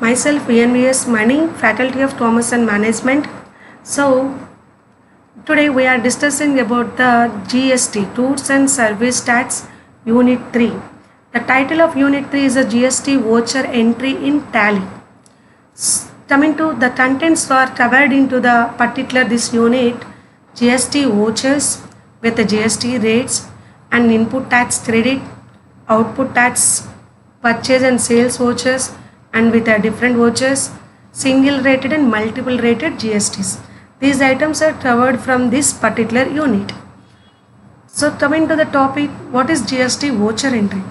Myself ENVS Mani, Faculty of Commerce and Management. So today we are discussing about the GST, Goods and Service Tax Unit 3. The title of Unit 3 is a GST voucher entry in Tally. Coming to the contents are covered into the particular this unit, GST vouchers with the GST rates and input tax credit, output tax purchase and sales vouchers and with a different vouchers, single rated and multiple rated GSTs. These items are covered from this particular unit. So coming to the topic, what is GST voucher entry?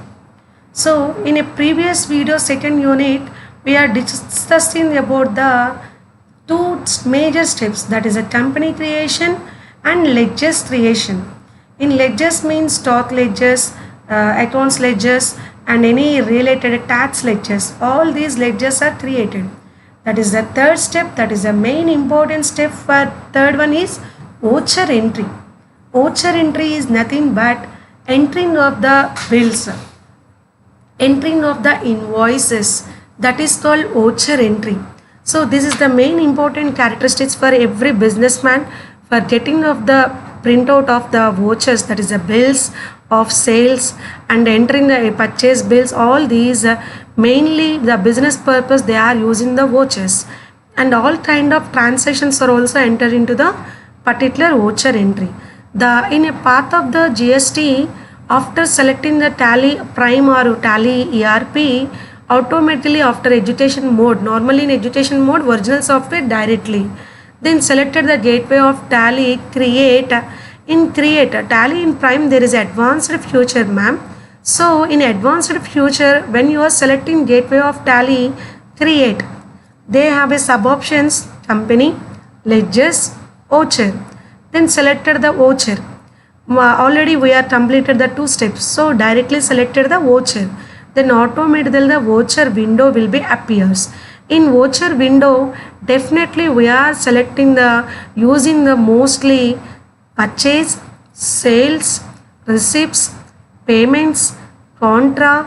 So in a previous video, second unit, we are discussing about the two major steps, that is a company creation and ledgers creation. In ledgers means stock ledgers, accounts ledgers and any related tax ledgers. All these ledgers are created. That is the third step, that is the main important step. For third one is voucher entry. Voucher entry is nothing but entering of the bills, entering of the invoices, that is called voucher entry. So this is the main important characteristics for every businessman for getting of the printout of the vouchers, that is the bills of sales and entering the purchase bills. All these mainly the business purpose they are using the vouchers, and all kind of transactions are also entered into the particular voucher entry. The in a path of the GST, after selecting the Tally Prime or Tally ERP, automatically after education mode, normally in education mode original software directly, then selected the gateway of Tally create. In create Tally in Prime there is advanced feature, ma'am. So in advanced feature, when you are selecting gateway of Tally create, they have a sub options company, ledgers, voucher. Then selected the voucher. Already we are completed the two steps, so directly selected the voucher. Then automatically the voucher window will be appears. In voucher window, definitely we are selecting the using the mostly purchase, sales, receipts, payments, contra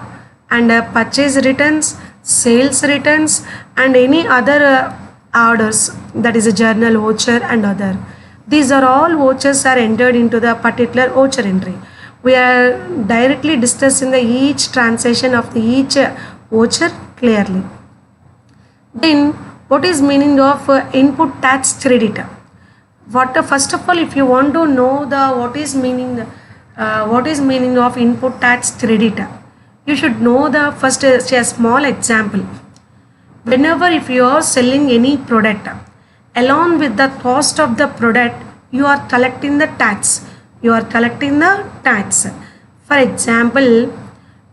and purchase returns, sales returns and any other orders, that is a journal voucher and other. These are all vouchers are entered into the particular voucher entry. We are directly discussing the each transaction of the each voucher clearly. Then what is meaning of input tax credit? First of all, if you want to know the what is meaning of input tax credit, you should know the first a small example. Whenever if you are selling any product, along with the cost of the product, you are collecting the tax. You are collecting the tax. For example,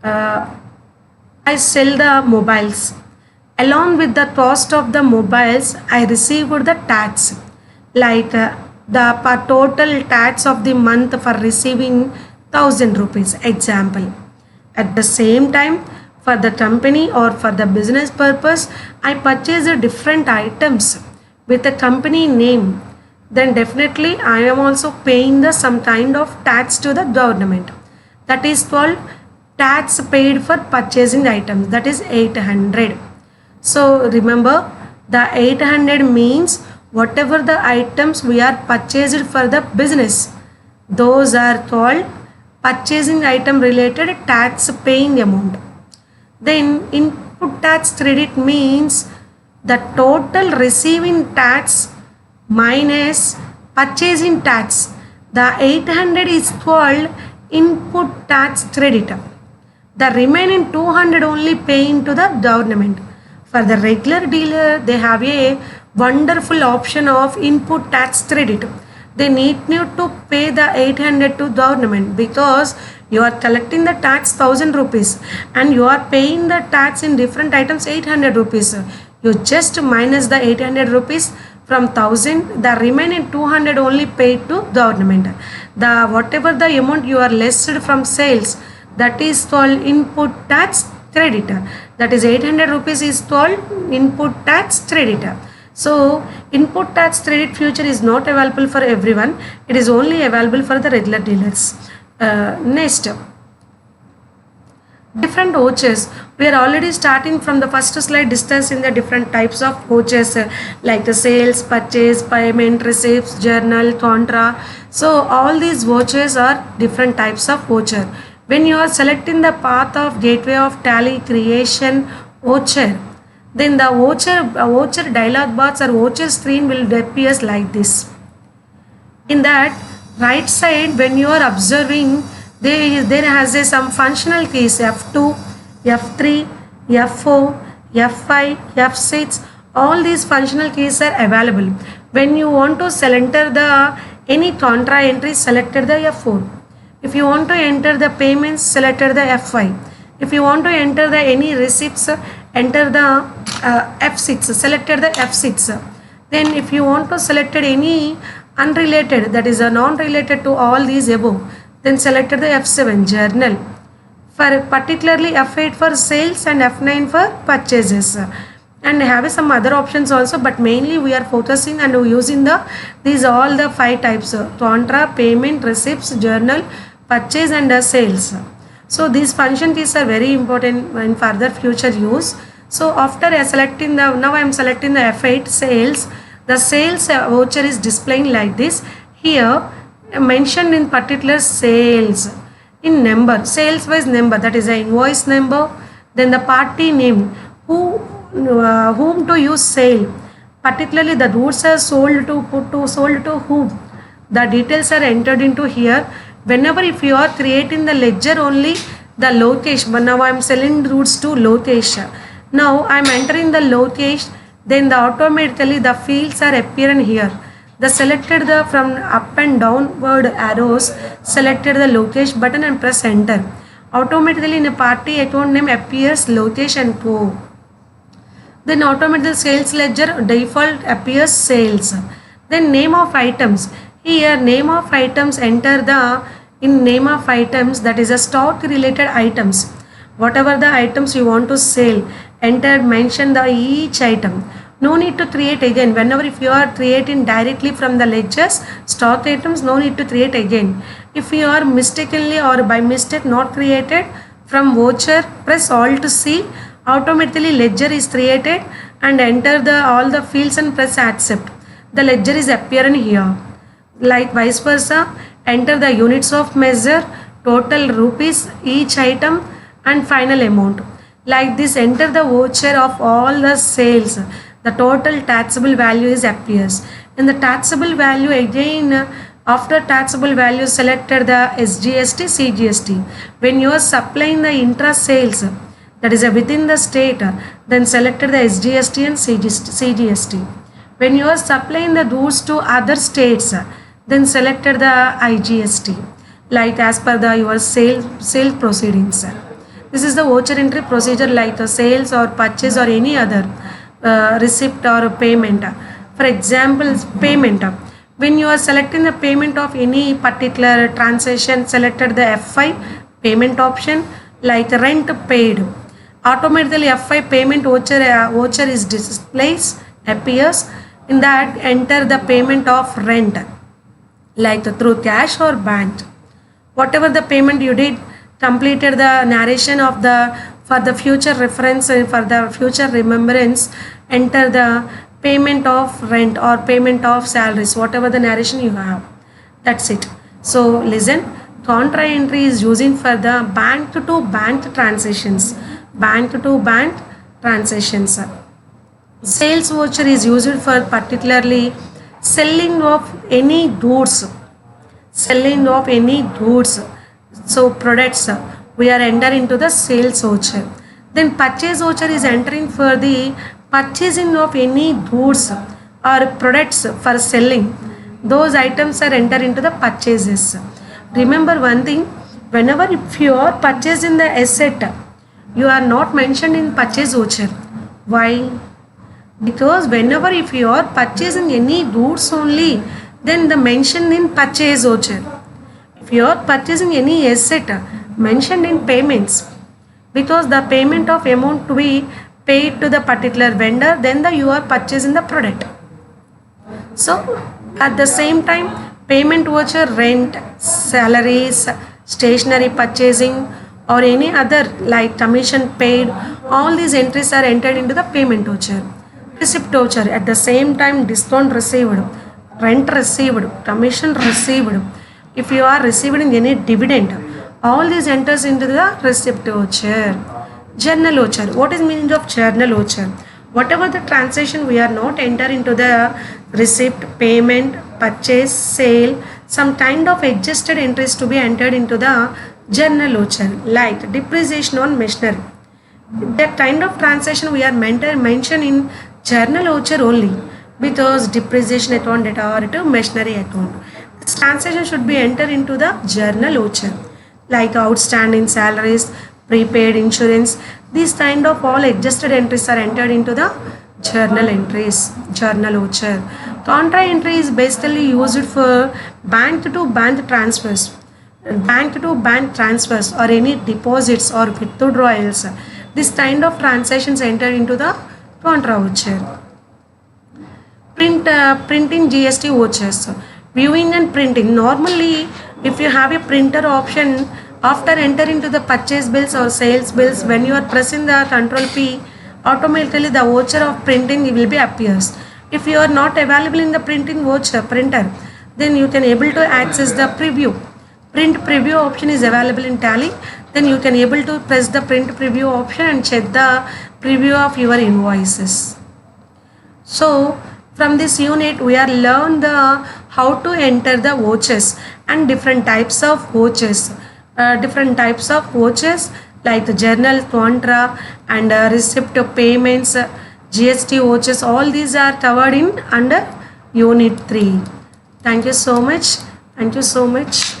I sell the mobiles. Along with the cost of the mobiles, I received the tax. Like the total tax of the month for receiving 1000 rupees, example. At the same time, for the company or for the business purpose, I purchase different items with a company name. Then definitely I am also paying the some kind of tax to the government. That is called tax paid for purchasing items, that is 800. So remember, the 800 means whatever the items we are purchased for the business, those are called purchasing item related tax paying amount. Then input tax credit means the total receiving tax minus purchasing tax. The 800 is called input tax credit. The remaining 200 only paying to the government. For the regular dealer, they have a wonderful option of input tax credit. They need to pay the 800 to government because you are collecting the tax 1000 rupees and you are paying the tax in different items 800 rupees. You just minus the 800 rupees from 1000, the remaining 200 only paid to government. The whatever the amount you are less from sales, that is called input tax creditor. That is 800 rupees is called input tax creditor. So input tax credit feature is not available for everyone. It is only available for the regular dealers. Next, Different vouchers. We are already starting from the first slide discussing the different types of vouchers like the sales, purchase, payment, receipts, journal, contra. So all these vouchers are different types of voucher. When you are selecting the path of gateway of tally creation voucher, then the voucher dialog box or voucher screen will appear like this. In that right side, when you are observing, there has some functional keys F2, F3, F4, F5, F6. All these functional keys are available. When you want to enter the any contra entry, selected the F4. If you want to enter the payments, selected the F5. If you want to enter the any receipts, enter the F6, selected the F6. Then if you want to selected any unrelated, that is a non-related to all these above, then selected the F7 journal. For particularly F8 for sales and F9 for purchases. And have some other options also, but mainly we are focusing and using these all the 5 types: contra, payment, receipts, journal, purchase and sales. So these function keys are very important in further future use. So after selecting now I am selecting the F8 sales. The sales voucher is displaying like this. Here mentioned in particular sales in number, sales wise number, that is the invoice number, then the party name, whom to use sale, particularly the goods are sold to whom. The details are entered into here. Whenever if you are creating the ledger only the Lokesh, but now I am selling goods to Lokesh. Now I am entering the Lokesh, then the automatically the fields are appearing here. The selected the from up and downward arrows, selected the Lokesh button and press enter. Automatically in a party account name appears Lokesh and Co. Then automatically sales ledger default appears sales. Then name of items. Here name of items, enter the in name of items, that is a stock related items. Whatever the items you want to sell, enter, mention the each item. No need to create again. Whenever if you are creating directly from the ledgers, stock items, no need to create again. If you are mistakenly or by mistake not created from voucher, press Alt C. Automatically ledger is created and enter the all the fields and press accept. The ledger is appearing here. Like vice versa, enter the units of measure, total rupees each item and final amount. Like this, enter the voucher of all the sales. The total taxable value is appears. In the taxable value again, after taxable value selected the SGST, CGST. When you are supplying the intra sales, that is within the state, then selected the SGST and CGST. When you are supplying the goods to other states, then selected the IGST, like as per the your sale proceedings. This is the voucher entry procedure like the sales or purchase or any other receipt or payment. For example, payment. When you are selecting the payment of any particular transaction, selected the F5 payment option, like rent paid. Automatically F5 payment voucher is displays, appears. In that, enter the payment of rent, like through cash or bank. Whatever the payment you did, completed the narration of the for the future reference and for the future remembrance, enter the payment of rent or payment of salaries, whatever the narration you have. That's it. So listen, contra entry is using for the bank to bank transactions. Bank to bank transactions. Sales voucher is used for particularly selling of any goods. Selling of any goods. So products, we are entering into the sales voucher. Then purchase voucher is entering for the purchasing of any goods or products for selling. Those items are entered into the purchases. Remember one thing, whenever if you are purchasing the asset, you are not mentioned in purchase voucher. Why? Because whenever if you are purchasing any goods only, then the mention in purchase voucher. If you are purchasing any asset, mentioned in payments, because the payment of amount to be paid to the particular vendor, then you are purchasing the product. So at the same time, payment voucher, rent, salaries, stationery purchasing, or any other like commission paid, all these entries are entered into the payment voucher. Receipt voucher, at the same time discount received, rent received, commission received. If you are receiving any dividend, all these enters into the receipt voucher. Journal voucher. What is meaning of journal voucher? Whatever the transaction we are not enter into the receipt, payment, purchase, sale, some kind of adjusted entries to be entered into the journal voucher, like depreciation on machinery. That kind of transaction we are mentioned in journal voucher only, because depreciation account data or to machinery account. This transaction should be entered into the journal voucher, like outstanding salaries, prepaid insurance. These kind of all adjusted entries are entered into the journal entries, journal voucher. Contra entry is basically used for bank to bank transfers, or any deposits or withdrawals. This kind of transactions enter into the contra voucher. Printing GST vouchers. Viewing and printing. Normally, if you have a printer option, after entering to the purchase bills or sales bills, when you are pressing the Control P, automatically the voucher of printing will be appears. If you are not available in the printing voucher printer, then you can able to access the preview. Print preview option is available in Tally. Then you can able to press the print preview option and check the preview of your invoices. So from this unit we are learn the how to enter the vouchers and different types of vouchers. Like the journal, contra, and receipt of payments, GST vouchers. All these are covered in under Unit 3. Thank you so much. Thank you so much.